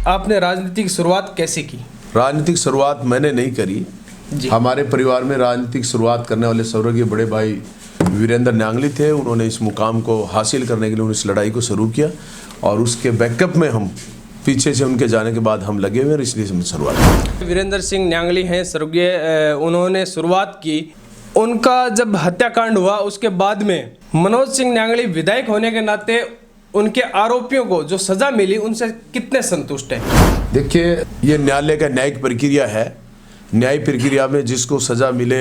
आपने राजनीति की शुरुआत कैसे की? राजनीतिक शुरुआत मैंने नहीं करी जी। हमारे परिवार में राजनीतिक शुरुआत करने वाले स्वर्गीय बड़े भाई वीरेंद्र न्यांगली थे। उन्होंने इस मुकाम को हासिल करने के लिए इस लड़ाई को शुरू किया और उसके बैकअप में हम पीछे से उनके जाने के बाद हम लगे हुए हैं, इसलिए हमने शुरुआत की। वीरेंद्र सिंह न्यांगली हैं स्वर्गीय, उन्होंने शुरुआत की। उनका जब हत्याकांड हुआ उसके बाद में मनोज सिंह न्यांगली विधायक होने के नाते उनके आरोपियों को जो सजा मिली उनसे कितने संतुष्ट हैं? देखिए, ये न्यायालय का न्यायिक प्रक्रिया है। न्यायिक प्रक्रिया में जिसको सजा मिले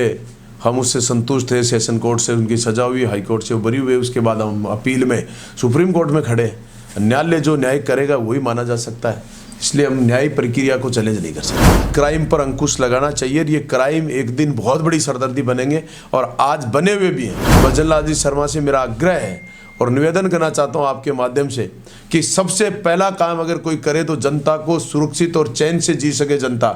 हम उससे संतुष्ट थे। सेशन कोर्ट से उनकी सजा हुई, हाई कोर्ट से बरी हुए, उसके बाद हम अपील में सुप्रीम कोर्ट में खड़े। न्यायालय जो न्याय करेगा वही माना जा सकता है, इसलिए हम न्यायिक प्रक्रिया को चैलेंज नहीं कर सकते। क्राइम पर अंकुश लगाना चाहिए। ये क्राइम एक दिन बहुत बड़ी सरदर्दी बनेंगे और आज बने हुए भी हैं। भजनलाल जी शर्मा से मेरा आग्रह है और निवेदन करना चाहता हूं आपके माध्यम से कि सबसे पहला काम अगर कोई करे तो जनता को सुरक्षित और चैन से जी सके जनता,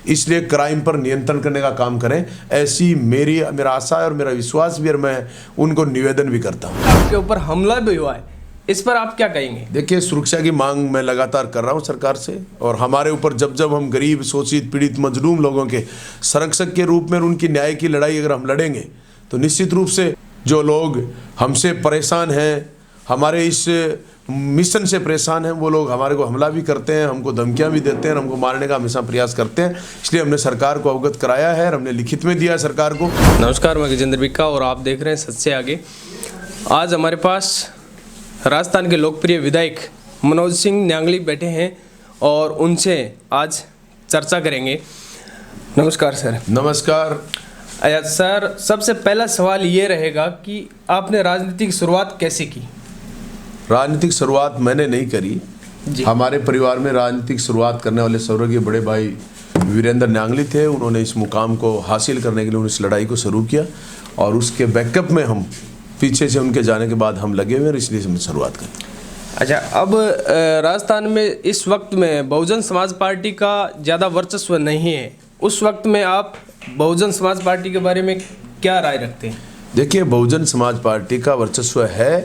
इसलिए क्राइम पर नियंत्रण करने का काम करें। ऐसी मेरा आशा है और मेरा विश्वास भी, और मैं उनको निवेदन भी करता हूं। आपके ऊपर हमला भी हुआ है, इस पर आप क्या कहेंगे? देखिए, सुरक्षा की मांग मैं लगातार कर रहा हूं सरकार से, और हमारे ऊपर जब हम गरीब, शोषित, पीड़ित, मजलूम लोगों के संरक्षक के रूप में उनकी न्याय की लड़ाई अगर हम लड़ेंगे तो निश्चित रूप से जो लोग हमसे परेशान हैं, हमारे इस मिशन से परेशान हैं, वो लोग हमारे को हमला भी करते हैं, हमको धमकियां भी देते हैं, हमको मारने का हमेशा प्रयास करते हैं। इसलिए हमने सरकार को अवगत कराया है और हमने लिखित में दिया है सरकार को। नमस्कार, मैं गजेंद्र बिक्का और आप देख रहे हैं सच से आगे। आज हमारे पास राजस्थान के लोकप्रिय विधायक मनोज सिंह न्यांगली बैठे हैं और उनसे आज चर्चा करेंगे। नमस्कार सर। नमस्कार। अच्छा सर, सबसे पहला सवाल ये रहेगा कि आपने राजनीति की शुरुआत कैसे की? राजनीतिक शुरुआत मैंने नहीं करी जी। हमारे परिवार में राजनीतिक शुरुआत करने वाले स्वर्गीय बड़े भाई वीरेंद्र न्यांगली थे। उन्होंने इस मुकाम को हासिल करने के लिए इस लड़ाई को शुरू किया और उसके बैकअप में हम पीछे से उनके जाने के बाद हम लगे हुए हैं, इसलिए हमने शुरुआत की। अच्छा, अब राजस्थान में इस वक्त में बहुजन समाज पार्टी का ज़्यादा वर्चस्व नहीं है। उस वक्त में आप बहुजन समाज पार्टी के बारे में क्या राय रखते हैं? देखिए, बहुजन समाज पार्टी का वर्चस्व है,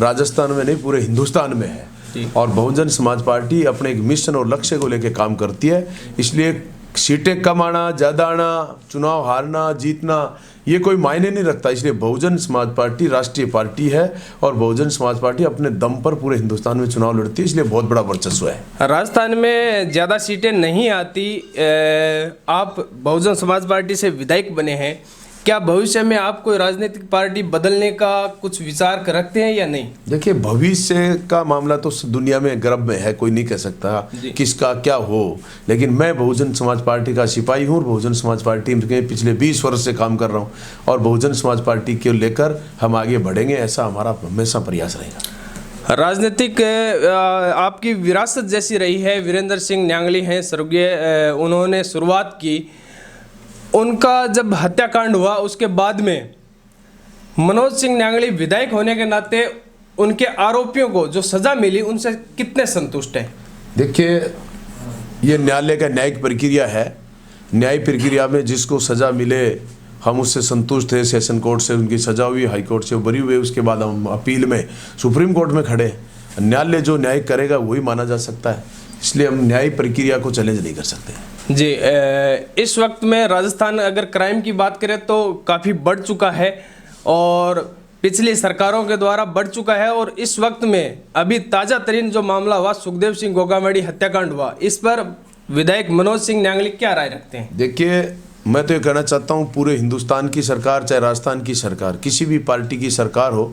राजस्थान में नहीं पूरे हिंदुस्तान में है। और बहुजन समाज पार्टी अपने एक मिशन और लक्ष्य को लेकर काम करती है। इसलिए सीटें कम आना, ज़्यादा आना, चुनाव हारना, जीतना, ये कोई मायने नहीं रखता। इसलिए बहुजन समाज पार्टी राष्ट्रीय पार्टी है और बहुजन समाज पार्टी अपने दम पर पूरे हिंदुस्तान में चुनाव लड़ती है, इसलिए बहुत बड़ा वर्चस्व है। राजस्थान में ज़्यादा सीटें नहीं आती, आप बहुजन समाज पार्टी से विधायक बने हैं, क्या भविष्य में आप कोई राजनीतिक पार्टी बदलने का कुछ विचार रखते हैं या नहीं? देखिए, भविष्य का मामला तो दुनिया में गर्भ में है, कोई नहीं कह सकता किसका क्या हो। लेकिन मैं बहुजन समाज पार्टी का सिपाही हूँ और बहुजन समाज पार्टी में पिछले 20 वर्ष से काम कर रहा हूँ और बहुजन समाज पार्टी को लेकर हम आगे बढ़ेंगे, ऐसा हमारा हमेशा प्रयास रहेगा। राजनीतिक आपकी विरासत जैसी रही है। वीरेंद्र सिंह न्यांगली हैं स्वर्गीय, उन्होंने शुरुआत की। उनका जब हत्याकांड हुआ उसके बाद में मनोज सिंह न्यांगली विधायक होने के नाते उनके आरोपियों को जो सजा मिली उनसे कितने संतुष्ट हैं? देखिए, ये न्यायालय का न्यायिक प्रक्रिया है। न्यायिक प्रक्रिया में जिसको सजा मिले हम उससे संतुष्ट थे। सेशन कोर्ट से उनकी सजा हुई, हाई कोर्ट से बरी हुए, उसके बाद हम अपील में सुप्रीम कोर्ट में खड़े। न्यायालय जो न्याय करेगा वही माना जा सकता है, इसलिए हम न्यायिक प्रक्रिया को चैलेंज नहीं कर सकते। जी, इस वक्त में राजस्थान अगर क्राइम की बात करें तो काफ़ी बढ़ चुका है और पिछली सरकारों के द्वारा बढ़ चुका है। और इस वक्त में अभी ताज़ा तरीन जो मामला हुआ, सुखदेव सिंह गोगामड़ी हत्याकांड हुआ, इस पर विधायक मनोज सिंह न्यांगली क्या राय रखते हैं? देखिए, मैं तो ये कहना चाहता हूँ, पूरे हिंदुस्तान की सरकार, चाहे राजस्थान की सरकार, किसी भी पार्टी की सरकार हो,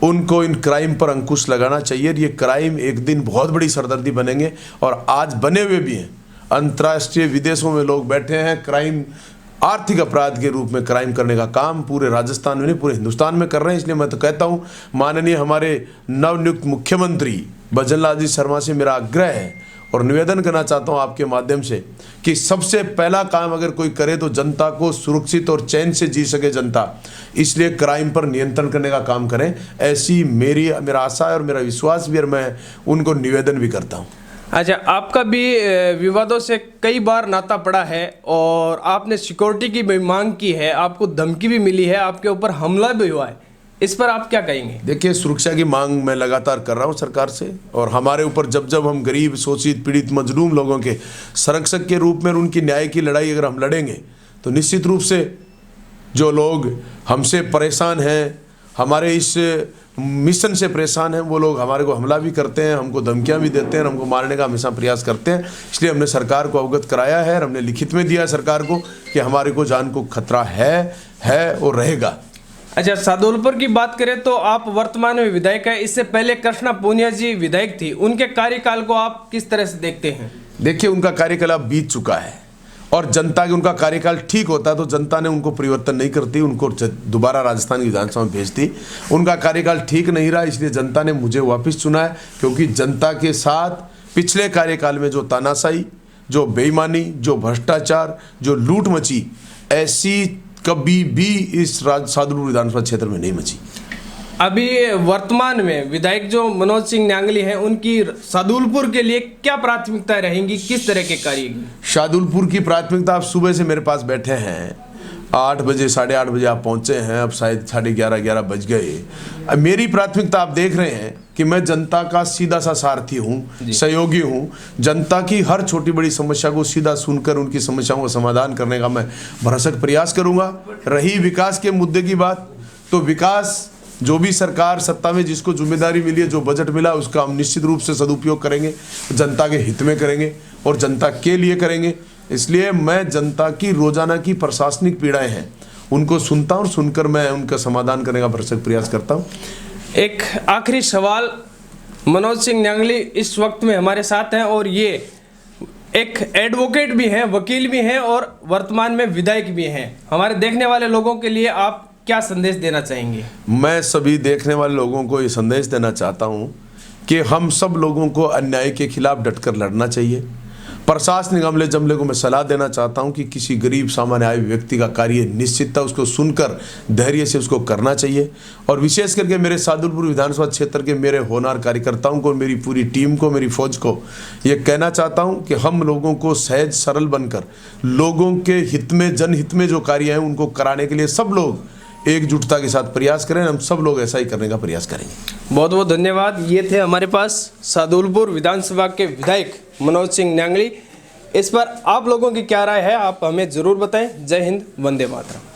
उनको इन क्राइम पर अंकुश लगाना चाहिए। ये क्राइम एक दिन बहुत बड़ी सरदर्दी बनेंगे और आज बने हुए भी हैं। अंतर्राष्ट्रीय विदेशों में लोग बैठे हैं, क्राइम आर्थिक अपराध के रूप में क्राइम करने का काम पूरे राजस्थान में नहीं पूरे हिंदुस्तान में कर रहे हैं। इसलिए मैं तो कहता हूँ, माननीय हमारे नवनियुक्त मुख्यमंत्री भजनलाल जी शर्मा से मेरा आग्रह है और निवेदन करना चाहता हूँ आपके माध्यम से कि सबसे पहला काम अगर कोई करे तो जनता को सुरक्षित और चैन से जी सके जनता, इसलिए क्राइम पर नियंत्रण करने का काम करें। ऐसी मेरा आशा है और मेरा विश्वास भी, और मैं उनको निवेदन भी करता हूँ। अच्छा, आपका भी विवादों से कई बार नाता पड़ा है और आपने सिक्योरिटी की भी मांग की है, आपको धमकी भी मिली है, आपके ऊपर हमला भी हुआ है, इस पर आप क्या कहेंगे? देखिए, सुरक्षा की मांग मैं लगातार कर रहा हूँ सरकार से, और हमारे ऊपर जब जब हम गरीब, शोषित, पीड़ित, मजलूम लोगों के संरक्षक के रूप में उनकी न्याय की लड़ाई अगर हम लड़ेंगे, तो निश्चित रूप से जो लोग हमसे परेशान हैं, हमारे इस मिशन से परेशान हैं, वो लोग हमारे को हमला भी करते हैं, हमको धमकियां भी देते हैं, हमको मारने का हमेशा प्रयास करते हैं। इसलिए हमने सरकार को अवगत कराया है और हमने लिखित में दिया है सरकार को कि हमारे को जान को खतरा है और रहेगा। अच्छा, सादुलपुर की बात करें तो आप वर्तमान में विधायक है, इससे पहले कृष्णा पूनिया जी विधायक थी, उनके कार्यकाल को आप किस तरह से देखते हैं? देखिए, उनका कार्यकाल अब बीत चुका है और जनता के उनका कार्यकाल ठीक होता है तो जनता ने उनको परिवर्तन नहीं करती, उनको दोबारा राजस्थान की विधानसभा में भेजती। उनका कार्यकाल ठीक नहीं रहा, इसलिए जनता ने मुझे वापस चुना है, क्योंकि जनता के साथ पिछले कार्यकाल में जो तानाशाही, जो बेईमानी, जो भ्रष्टाचार, जो लूट मची, ऐसी कभी भी इस सादुलपुर विधानसभा क्षेत्र में नहीं मची। अभी वर्तमान में विधायक जो मनोज सिंह न्यांगली हैं, उनकी सादुलपुर के लिए क्या प्राथमिकता रहेंगी, किस तरह के कार्य? सादुलपुर की प्राथमिकता, आप सुबह से मेरे पास बैठे हैं, 8 बजे 8:30 बजे आप पहुंचे हैं, अब शायद 11:30 बज गए। अब मेरी प्राथमिकता आप देख रहे हैं कि मैं जनता का सीधा सा सारथी हूँ, सहयोगी हूँ। जनता की हर छोटी बड़ी समस्या को सीधा सुनकर उनकी समस्याओं का समाधान करने का मैं भरसक प्रयास करूँगा। रही विकास के मुद्दे की बात, तो विकास जो भी सरकार सत्ता में जिसको जिम्मेदारी मिली है, जो बजट मिला, उसका हम निश्चित रूप से सदुपयोग करेंगे, जनता के हित में करेंगे और जनता के लिए करेंगे। इसलिए मैं जनता की रोजाना की प्रशासनिक पीड़ाएं हैं, उनको सुनता हूं और सुनकर मैं उनका समाधान करने का भरसक प्रयास करता हूं। एक आखिरी सवाल, मनोज सिंह न्यांगली इस वक्त में हमारे साथ हैं और ये एक एडवोकेट भी हैं, वकील भी हैं और वर्तमान में विधायक भी हैं। हमारे देखने वाले लोगों के लिए आप क्या संदेश देना चाहेंगे? मैं सभी देखने वाले लोगों को ये संदेश देना चाहता हूं कि हम सब लोगों को अन्याय के खिलाफ डटकर लड़ना चाहिए। प्रशासनिक अमले जमले को मैं सलाह देना चाहता हूं कि किसी गरीब सामान्य आय व्यक्ति का कार्य निश्चितता उसको सुनकर धैर्य से उसको करना चाहिए। और विशेष करके मेरे सादुलपुर विधानसभा क्षेत्र के मेरे होनहार कार्यकर्ताओं को, मेरी पूरी टीम को, मेरी फौज को ये कहना चाहता हूं कि हम लोगों को सहज सरल बनकर लोगों के हित में, जनहित में जो कार्य हैं उनको कराने के लिए सब लोग एकजुटता के साथ प्रयास करें। हम सब लोग ऐसा ही करने का प्रयास करेंगे। बहुत बहुत धन्यवाद। ये थे हमारे पास सादुलपुर विधानसभा के विधायक मनोज सिंह न्यांगली। इस पर आप लोगों की क्या राय है, आप हमें ज़रूर बताएं। जय हिंद, वंदे मातरम।